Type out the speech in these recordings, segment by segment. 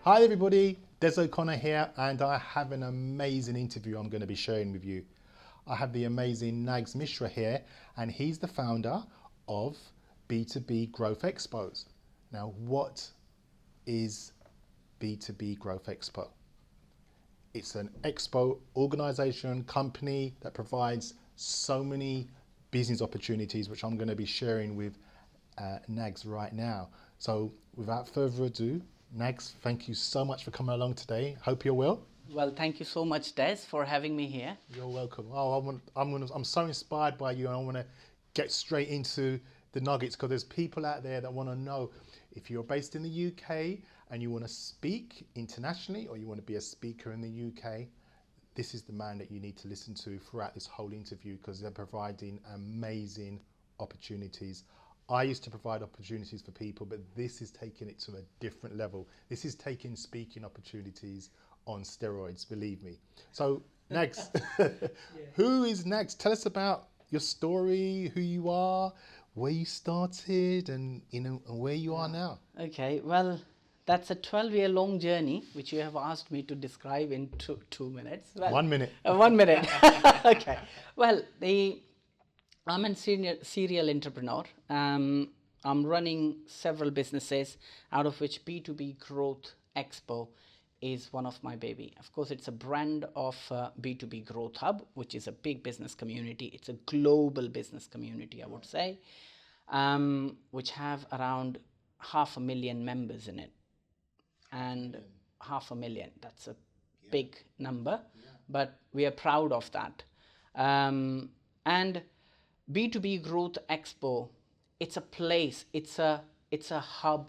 Hi everybody, Des O'Connor here, and I have an amazing interview I'm going to be sharing with you. I have the amazing Nagendra Mishra here, and he's the founder of B2B Growth Expos. Now, what is B2B Growth Expo? It's an expo organization, company that provides so many business opportunities, which I'm going to be sharing with Nags right now. So without further ado, Nags, thank you so much for coming along today. Hope you're well. Well, thank you so much, Des, for having me here. You're welcome. Oh, I'm so inspired by you, and I want to get straight into the nuggets because there's people out there that want to know if you're based in the UK and you want to speak internationally or you want to be a speaker in the UK. This is the man that you need to listen to throughout this whole interview because they're providing amazing opportunities. I used to provide opportunities for people, but this is taking it to a different level. This is taking speaking opportunities on steroids, believe me. So, Nags, who is Nags? Tell us about your story, who you are, where you started, and where you are now. Okay, well, that's a 12-year-long journey, which you have asked me to describe in 2 minutes. Well, 1 minute. 1 minute. Okay. Well, I'm a serial entrepreneur. I'm running several businesses, out of which B2B Growth Expo is one of my baby. Of course, it's a brand of B2B Growth Hub, which is a big business community. It's a global business community, I would say, which have around 500,000 members in it. And 500,000, that's a big number, but we are proud of that. And B2B Growth Expo, it's a place, it's a hub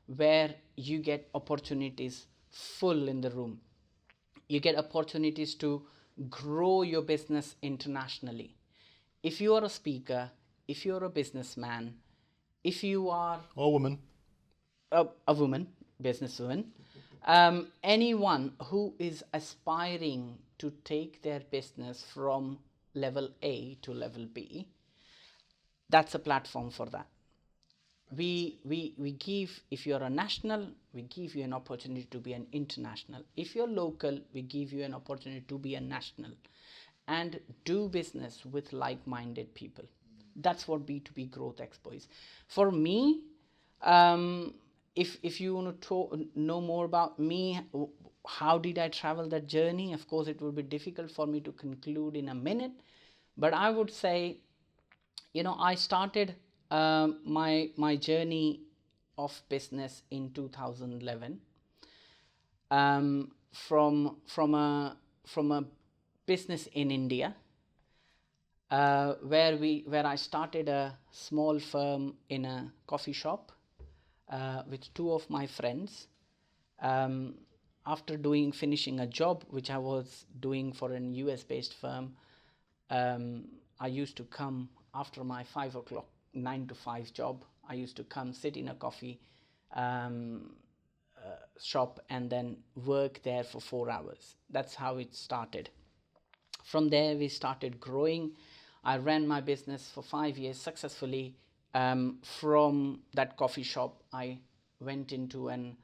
where you get opportunities full in the room. You get opportunities to grow your business internationally. If you are a speaker, if you're a businessman, if you are Or woman. a woman, businesswoman, anyone who is aspiring to take their business from level A to level B, that's a platform for that. We give, if you're a national, we give you an opportunity to be an international. If you're local, we give you an opportunity to be a national and do business with like-minded people. That's what B2B Growth Expo is. For me, if you want to know more about me, how did I travel that journey? Of course, it would be difficult for me to conclude in a minute, but I would say, I started my journey of business in 2011 from a business in India where I started a small firm in a coffee shop with two of my friends. After finishing a job which I was doing for an US based firm, I used to come after my 5 o'clock 9 to 5 job. I used to come sit in a coffee shop and then work there for 4 hours. That's how it started. From there we started growing. I ran my business for 5 years successfully. From that coffee shop I went into an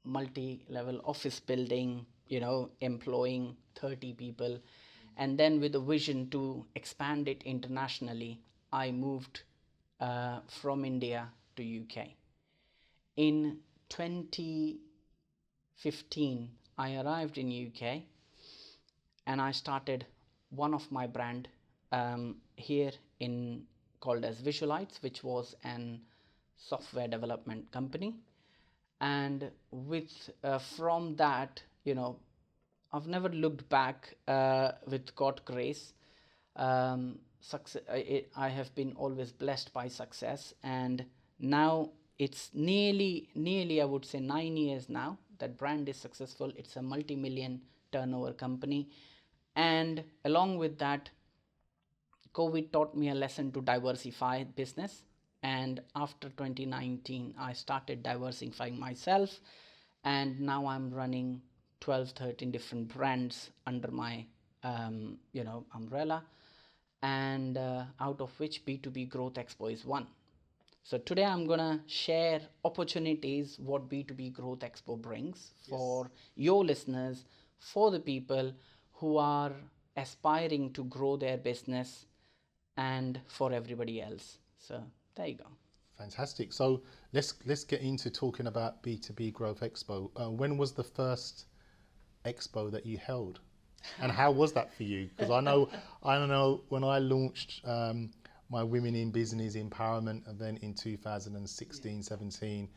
multi-level office building, employing 30 people. And then with a vision to expand it internationally, I moved from India to UK. In 2015, I arrived in UK and I started one of my brand here called as Visualites, which was an software development company. And from that, I've never looked back with God's grace. I have been always blessed by success, and now it's nearly I would say 9 years now that brand is successful. It's a multi-million turnover company, and along with that, COVID taught me a lesson to diversify business. And after 2019, I started diversifying myself, and now I'm running 12, 13 different brands under my umbrella, and out of which B2B Growth Expo is one. So today I'm going to share opportunities what B2B Growth Expo brings for your listeners, for the people who are aspiring to grow their business, and for everybody else. So there you go. Fantastic. So let's get into talking about B2B Growth Expo. When was the first expo that you held, and how was that for you? Because I know when I launched my Women in Business Empowerment event in 2016-17,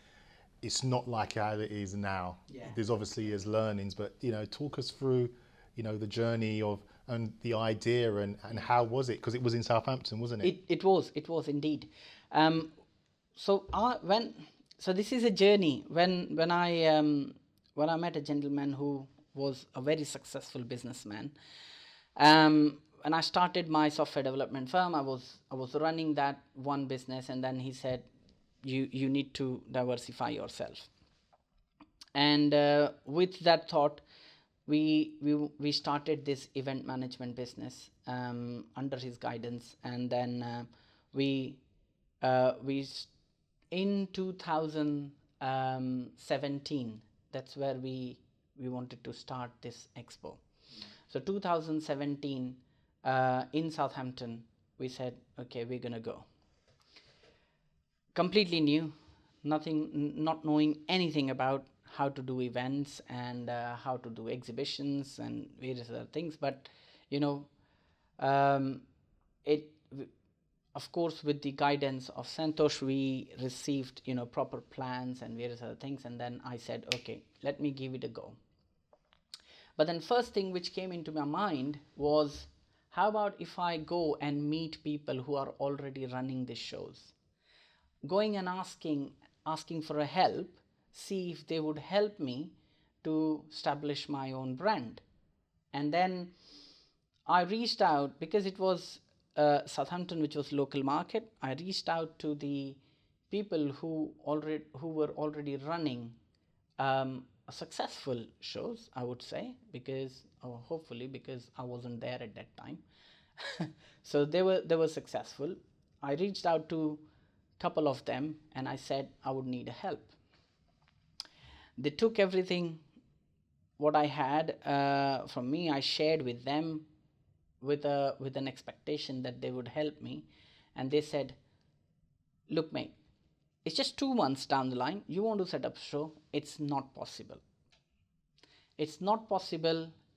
it's not like how it is now. There's obviously learnings, but talk us through the journey of and the idea and how was it, because it was in Southampton, wasn't it? It was indeed. So this is a journey. When I met a gentleman who was a very successful businessman. When I started my software development firm, I was running that one business, and then he said, "You need to diversify yourself." And with that thought, we started this event management business under his guidance, and then we in 2017, that's where we wanted to start this expo. So 2017 in Southampton, we said, okay, we're gonna go. Completely new, not knowing anything about how to do events and how to do exhibitions and various other things, but of course, with the guidance of Santosh, we received proper plans and various other things, and then I said, okay, let me give it a go. But then first thing which came into my mind was, how about if I go and meet people who are already running these shows, going and asking for a help, see if they would help me to establish my own brand. And then I reached out, because it was Southampton, which was local market. I reached out to the people who were already running successful shows, I would say, because hopefully, because I wasn't there at that time. So they were successful. I reached out to a couple of them and I said I would need help. They took everything what I had from me. I shared with them with an expectation that they would help me, and they said, look mate, it's just 2 months down the line, you want to set up a show, it's not possible,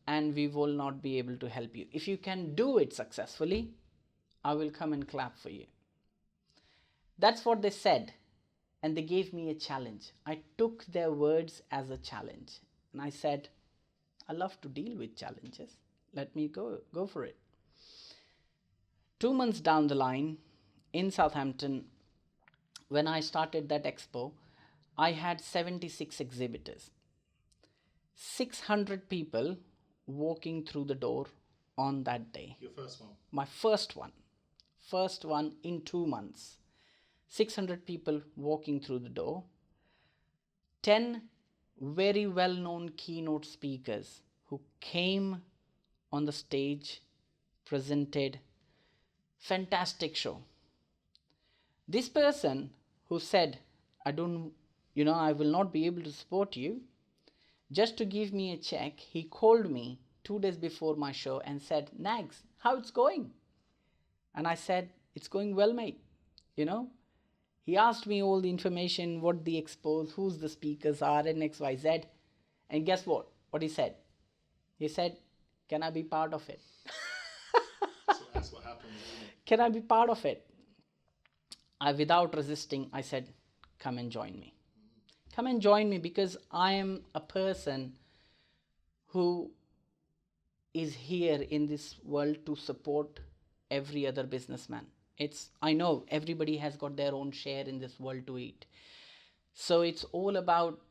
and we will not be able to help you. If you can do it successfully, I will come and clap for you. That's what they said, and they gave me a challenge. I took their words as a challenge, and I said, I love to deal with challenges, let me go for it. 2 months down the line in Southampton, when I started that expo, I had 76 exhibitors, 600 people walking through the door on that day. Your first one? My first one in 2 months. 600 people walking through the door, 10 very well-known keynote speakers who came on the stage, presented, fantastic show. This person who said, I will not be able to support you, just to give me a check, he called me 2 days before my show and said, Nags, how it's going? And I said, it's going well, mate. He asked me all the information, what the expos, who's the speakers are, and XYZ. And guess what? What he said? He said, can I be part of it? So that's what happened, isn't it? Can I be part of it? Without resisting, I said, come and join me. Come and join me, because I am a person who is here in this world to support every other businessman. I know everybody has got their own share in this world to eat. So it's all about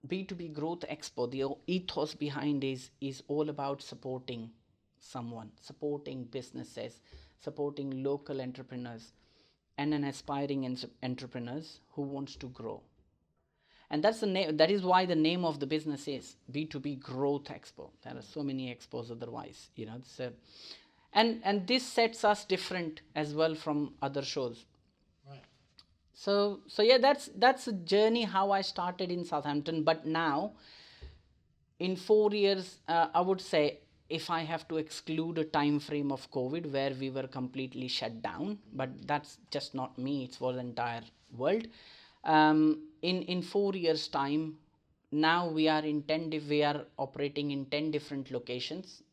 B2B Growth Expo. The ethos behind is all about supporting someone, supporting businesses, supporting local entrepreneurs and an aspiring entrepreneurs who wants to grow. And that's the name. That is why the name of the business is B2B Growth Expo. There are so many expos otherwise, and this sets us different as well from other shows. Right. So yeah, that's a journey how I started in Southampton. But now, in 4 years, I would say, if I have to exclude a time frame of COVID where we were completely shut down, but that's just not me; it's for the entire world. In 4 years' time, now we are operating in 10 different locations.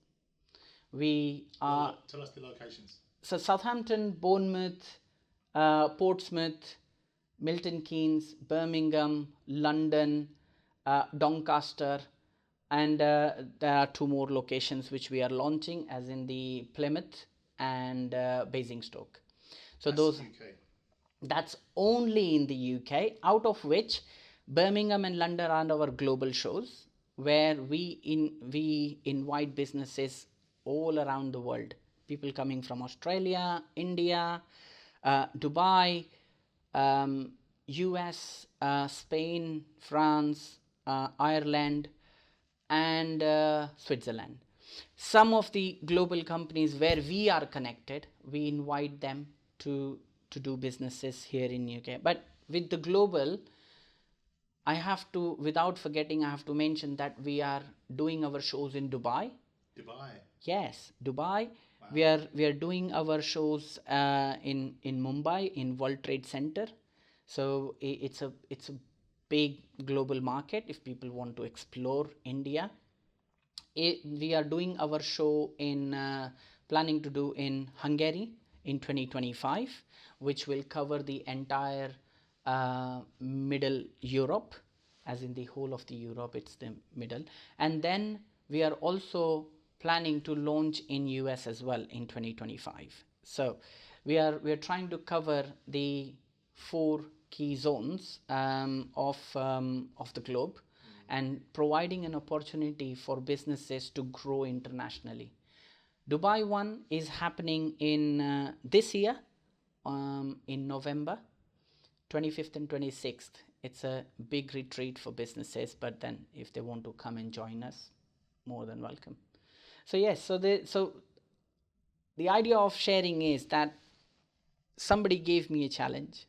We are Tell us the locations. So Southampton, Bournemouth, Portsmouth, Milton Keynes, Birmingham, London, Doncaster, and there are two more locations which we are launching, as in the Plymouth and Basingstoke. So That's those UK. That's only in the UK, out of which Birmingham and London are our global shows, where we invite businesses all around the world. People coming from Australia, India, Dubai, US, Spain, France, Ireland, and Switzerland. Some of the global companies where we are connected, we invite them to do businesses here in UK. But with the global, I have to, without forgetting, I have to mention that we are doing our shows in Dubai. Dubai. Yes, Dubai. Wow. We are doing our shows in Mumbai in World Trade Center. So it's a big global market if people want to explore India. We are doing our show in planning to do in Hungary in 2025, which will cover the entire middle Europe, as in the whole of the Europe, it's the middle. And then we are also planning to launch in US as well in 2025. So we are trying to cover the four key zones of the globe, and providing an opportunity for businesses to grow internationally. Dubai one is happening in this year, in November 25th and 26th. It's a big retreat for businesses, but then if they want to come and join us, more than welcome. So yes, the idea of sharing is that somebody gave me a challenge.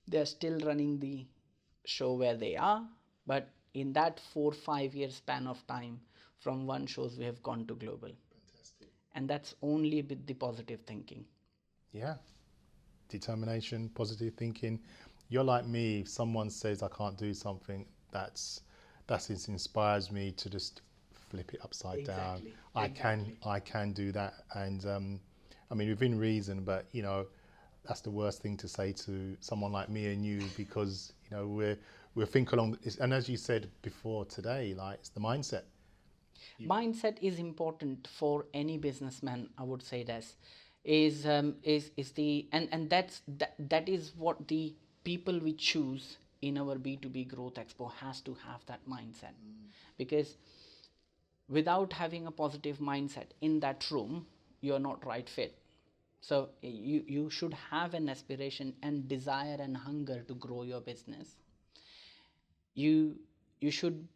They're still running the show where they are, but in that 4-5 year span of time, from one shows we have gone to global. Fantastic. And that's only with the positive thinking. Yeah. Determination, positive thinking. You're like me. If someone says I can't do something, that's it inspires me to just flip it upside down. I can do that, and I mean within reason. But that's the worst thing to say to someone like me and you, because we're think along. And as you said before today, like, it's the mindset. Mindset is important for any businessman, I would say. This is the and that is what the people we choose in our B2B Growth Expo has to have, that mindset. Because without having a positive mindset in that room, you're not right fit. So you should have an aspiration and desire and hunger to grow your business. You should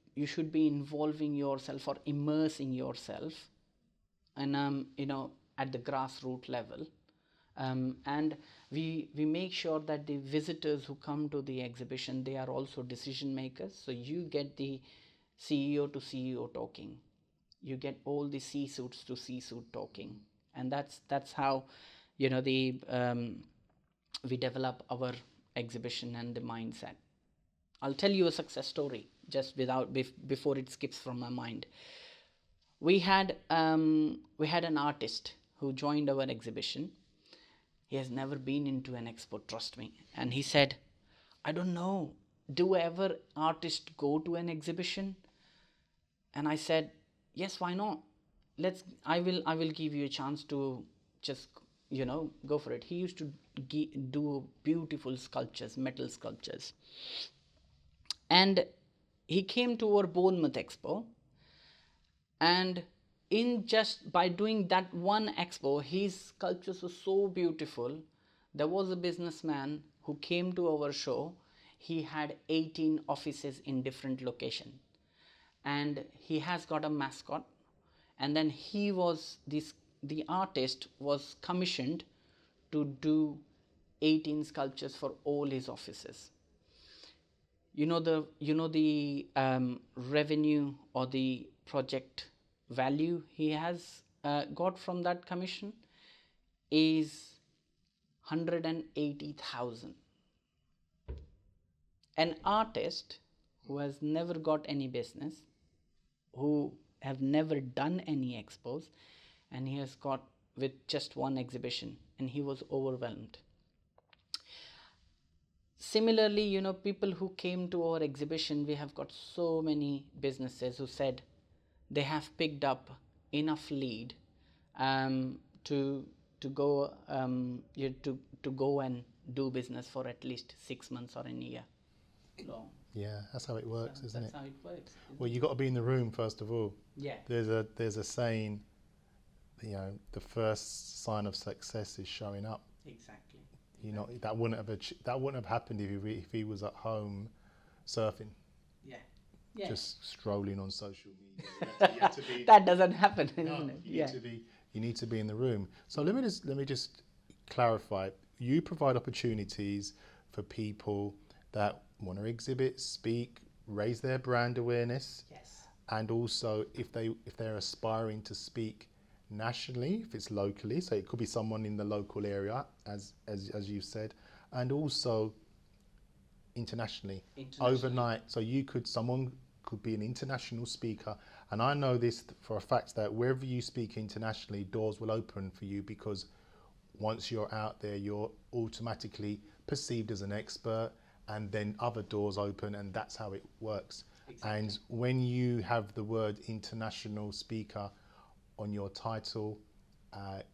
be involving yourself or immersing yourself, and at the grassroots level. And we make sure that the visitors who come to the exhibition, they are also decision makers. So you get the CEO to CEO talking, you get all the C-suits to C-suit talking, and that's how we develop our exhibition and the mindset. I'll tell you a success story just before it skips from my mind. We had an artist who joined our exhibition. He has never been into an expo, trust me. And he said, I don't know, do ever artists go to an exhibition? And I said, yes, why not? I will give you a chance to just go for it. He used to do beautiful sculptures, metal sculptures. And he came to our Bournemouth Expo, and in just by doing that one expo, his sculptures were so beautiful. There was a businessman who came to our show. He had 18 offices in different locations, and he has got a mascot. And then the artist was commissioned to do 18 sculptures for all his offices. The revenue or the project value he has got from that commission is 180,000. An artist who has never got any business, who have never done any expos, and he has got with just one exhibition, and he was overwhelmed. Similarly, people who came to our exhibition, we have got so many businesses who said they have picked up enough lead to go to go and do business for at least 6 months or a year long. Yeah, that's how it works, isn't it? That's how it works. Well, you got to be in the room first of all. Yeah. There's a saying, the first sign of success is showing up. Exactly. That wouldn't have happened if he was at home surfing. Yeah. Yeah. Just strolling on social media. You have to be, that doesn't happen, no, isn't it? you need to be in the room. So let me just clarify. You provide opportunities for people that want to exhibit, speak, raise their brand awareness. Yes. And also if they're aspiring to speak nationally, if it's locally, so it could be someone in the local area, as you said, and also internationally. Overnight. So someone could be an international speaker, and I know this for a fact that wherever you speak internationally, doors will open for you, because once you're out there, you're automatically perceived as an expert, and then other doors open, and that's how it works. Exactly. And when you have the word international speaker on your title,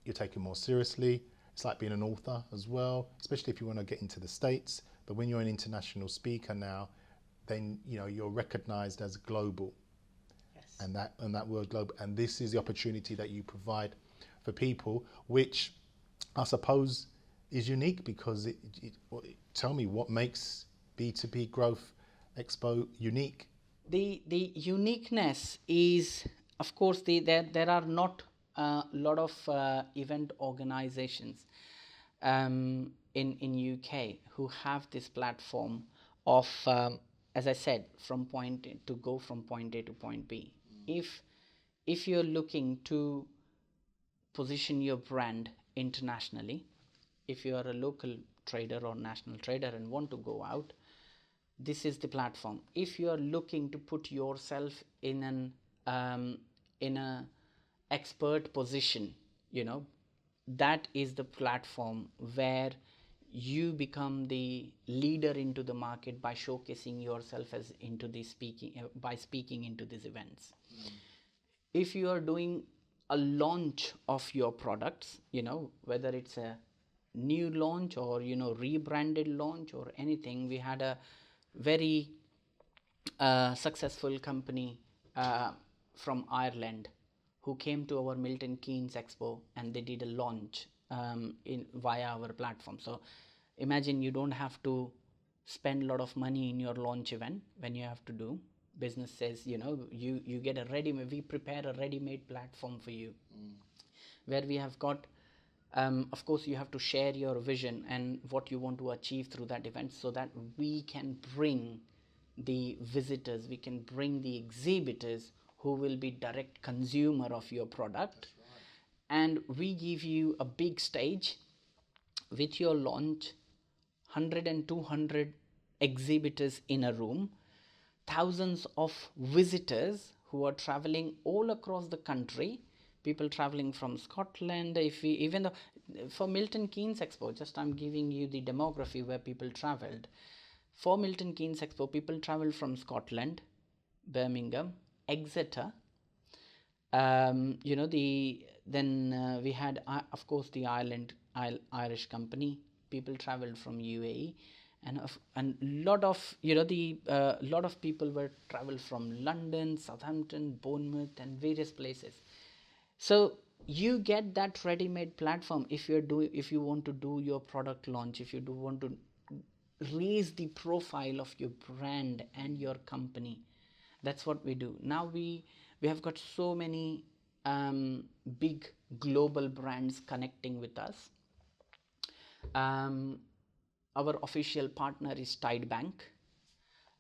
you're taken more seriously. It's like being an author as well, especially if you want to get into the States. But when you're an international speaker now, then you're recognized as global. Yes. And that word global, and this is the opportunity that you provide for people, which I suppose is unique, because tell me what makes B2B Growth Expo unique. The uniqueness is, of course, there are not a lot of event organizations in UK who have this platform of, as I said, from point A to point B. If you're looking to position your brand internationally, if you are a local trader or national trader and want to go out, this is the platform. If you are looking to put yourself in a expert position, that is the platform where you become the leader into the market by showcasing yourself by speaking into these events. If you are doing a launch of your products, whether it's a new launch or rebranded launch or anything, we had a very successful company from Ireland who came to our Milton Keynes Expo, and they did a launch via our platform. So imagine you don't have to spend a lot of money in your launch event. When you have to do, business says, you get we prepare a ready-made platform for you, where we have got, of course, you have to share your vision and what you want to achieve through that event, so that we can bring the visitors, we can bring the exhibitors who will be direct consumer of your product. Right. And we give you a big stage with your launch, 100 and 200 exhibitors in a room, thousands of visitors who are traveling all across the country, people traveling from Scotland. For Milton Keynes Expo, just I'm giving you the demography where people traveled. For Milton Keynes Expo, people traveled from Scotland, Birmingham, Exeter. We had, of course, the Irish company. People traveled from UAE, and lot of lot of people were traveled from London, Southampton, Bournemouth, and various places. So you get that ready-made platform if you want to do your product launch, if you want to raise the profile of your brand and your company. That's what we do. Now we have got so many big global brands connecting with us. our official partner is Tide Bank.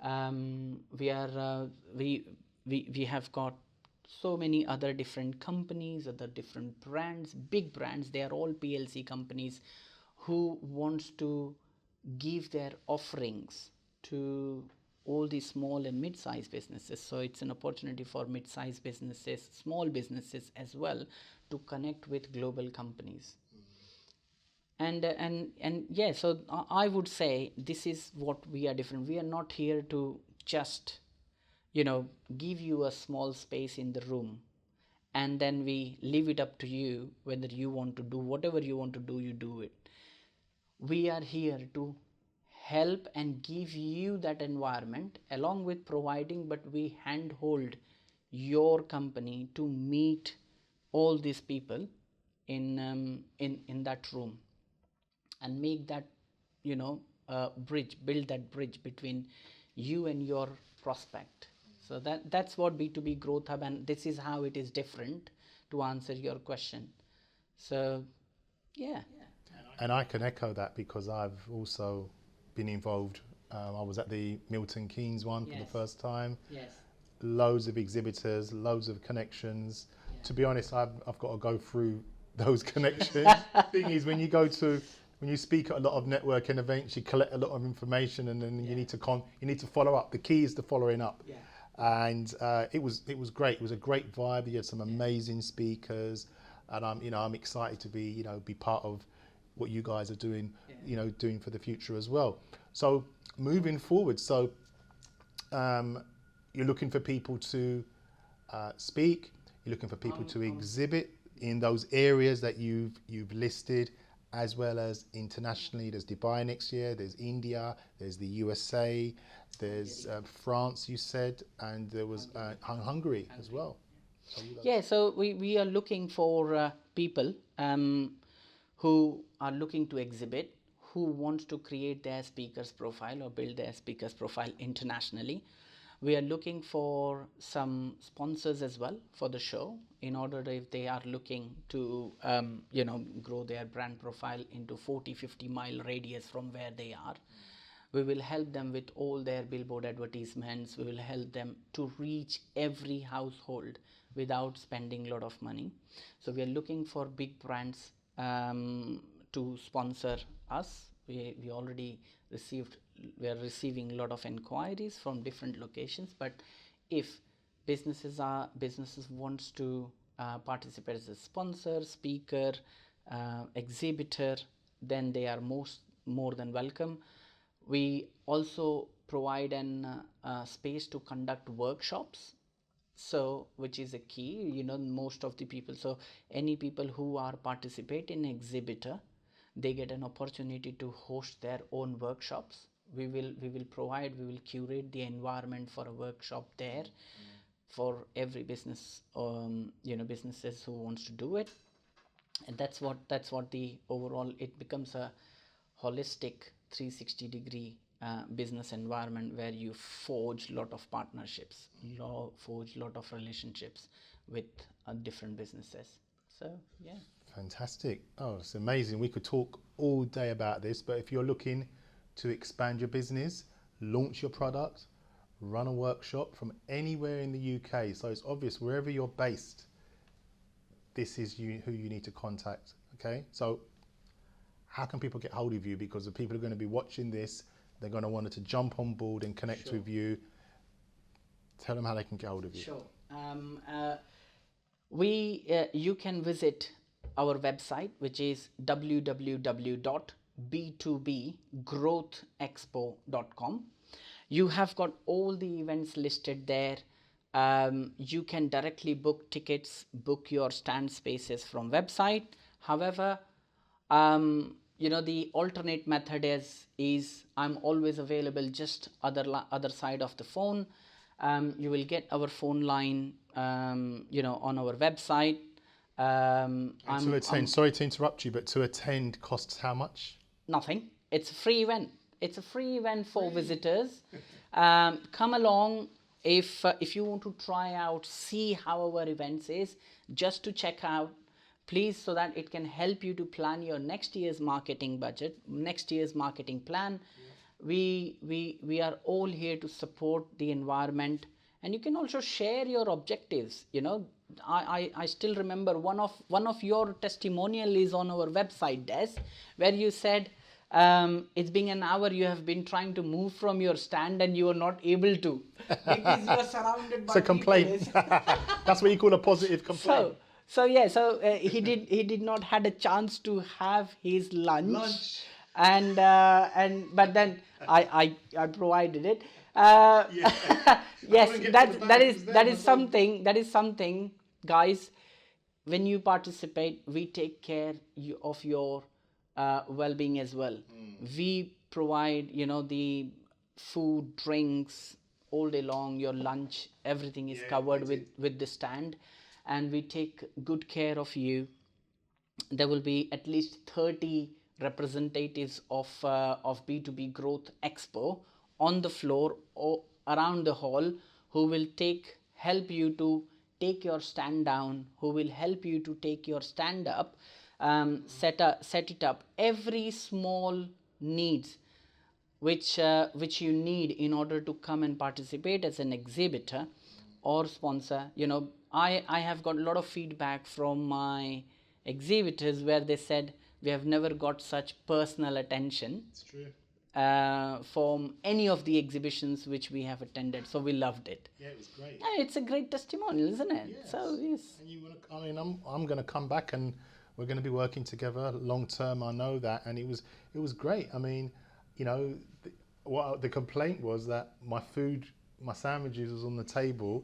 We are we have got so many other different companies, other different brands, big brands. They are all PLC companies who wants to give their offerings to all these small and mid-sized businesses. So it's an opportunity for mid-sized businesses, small businesses as well, to connect with global companies. And yeah, so I would say this is what we are different. We are not here to just, give you a small space in the room and then we leave it up to you whether you want to do whatever you want to do, you do it. We are here to help and give you that environment along with providing, but we handhold your company to meet all these people in that room and make that bridge, build that bridge between you and your prospect. So that's what B2B Growth Hub, and this is how it is different, to answer your question. So yeah. And I can echo that because I've also been involved. I was at the Milton Keynes one for the first time. Yes. Loads of exhibitors, loads of connections. To be honest, I've got to go through those connections. Thing is, when you speak at a lot of networking events, you collect a lot of information, and then you need to follow up. The key is the following up. Yeah. And it was great. It was a great vibe. You had some amazing speakers, and I'm excited to be part of what you guys are doing, doing for the future as well. So moving forward, you're looking for people to speak. You're looking for people to exhibit in those areas that you've listed, as well as internationally. There's Dubai next year. There's India. There's the USA. There's France, you said, and there was Hungary as well. So we are looking for people who are looking to exhibit, who want to create their speaker's profile or build their speaker's profile internationally. We are looking for some sponsors as well for the show, in order to, if they are looking to grow their brand profile into 40-50 mile radius from where they are. We will help them with all their billboard advertisements. We will help them to reach every household without spending a lot of money. So we are looking for big brands to sponsor us. We already we are receiving a lot of inquiries from different locations, but if businesses wants to participate as a sponsor, speaker, exhibitor, then they are more than welcome. We also provide an space to conduct workshops, so which is a key. Most of the people, so any people who are participate in exhibitor, they get an opportunity to host their own workshops. We will curate the environment for a workshop there for every business, businesses who wants to do it. And that's what the overall, it becomes a holistic 360-degree business environment where you forge a lot of partnerships, forge a lot of relationships with different businesses. So yeah. Fantastic. Oh, it's amazing. We could talk all day about this, but if you're looking to expand your business, launch your product, run a workshop from anywhere in the UK, so it's obvious wherever you're based, this is who you need to contact. Okay, so how can people get hold of you? Because the people are going to be watching this, they're going to want to jump on board and connect with you. Tell them how they can get hold of you. Sure. You can visit our website, which is www.b2bgrowthexpo.com. You have got all the events listed there. You can directly book tickets, book your stand spaces from website. However, the alternate method is I'm always available, just other side of the phone. You will get our phone line on our website. Sorry to interrupt you, but to attend costs how much? Nothing. It's a free event. It's a free event for visitors. Come along if you want to try out, see how our events is, just to check out please, so that it can help you to plan your next year's marketing budget, next year's marketing plan. We are all here to support the environment, and you can also share your objectives. I still remember one of your testimonial is on our website, Des, where you said, it's been an hour you have been trying to move from your stand and you are not able to because you are surrounded by It's a complaint. people. That's what you call a positive complaint. So he did not had a chance to have his lunch. And but then I provided it. Yes, that is something, guys. When you participate, we take care of your well-being as well. We provide, the food, drinks all day long. Your lunch, everything is covered with the stand, and we take good care of you. There will be at least 30 representatives of B2B Growth Expo on the floor or around the hall, who will help you to take your stand down, who will help you to take your stand up, set it up. Every small needs which you need in order to come and participate as an exhibitor or sponsor. I have got a lot of feedback from my exhibitors where they said, we have never got such personal attention. It's true. From any of the exhibitions which we have attended, so we loved it. Yeah, it was great. It's a great testimonial, isn't it? Yes. So yes. And I'm going to come back, and we're going to be working together long term. I know that, and it was great. I mean, the complaint was that my sandwiches was on the table,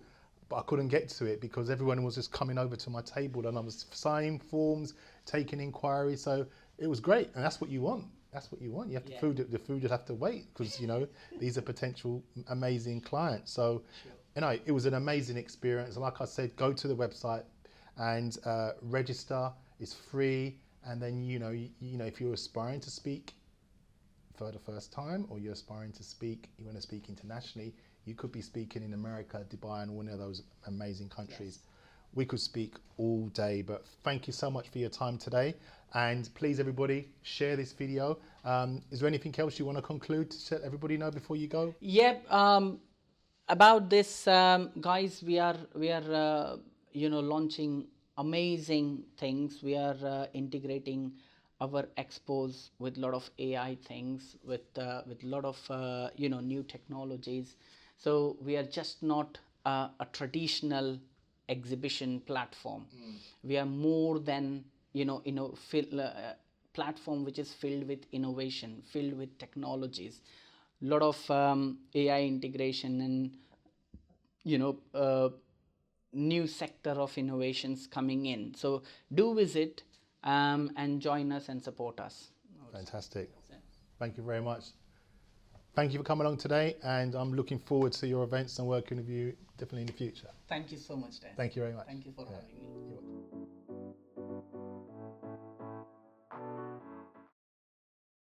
but I couldn't get to it because everyone was just coming over to my table, and I was signing forms, taking inquiries. So it was great, and that's what you want. That's what you want. You have to the food just have to wait, because these are potential amazing clients. So it was an amazing experience. Like I said, go to the website and register. It's free, and then if you're aspiring to speak for the first time, or you're aspiring to speak, you want to speak internationally, you could be speaking in America, Dubai, and one of those amazing countries. Yes. We could speak all day, but thank you so much for your time today. And please, everybody, share this video. Is there anything else you want to conclude to let everybody know before you go? Yep. About this, guys, we are launching amazing things. We are integrating our expos with a lot of AI things, with a lot of new technologies. So we are just not a traditional exhibition platform. We are more than platform which is filled with innovation, filled with technologies, a lot of AI integration, and new sector of innovations coming in. So do visit and join us and support us. Fantastic. Thank you very much. Thank you for coming along today, and I'm looking forward to your events and working with you definitely in the future. Thank you so much, Dan. Thank you very much. Thank you for having me.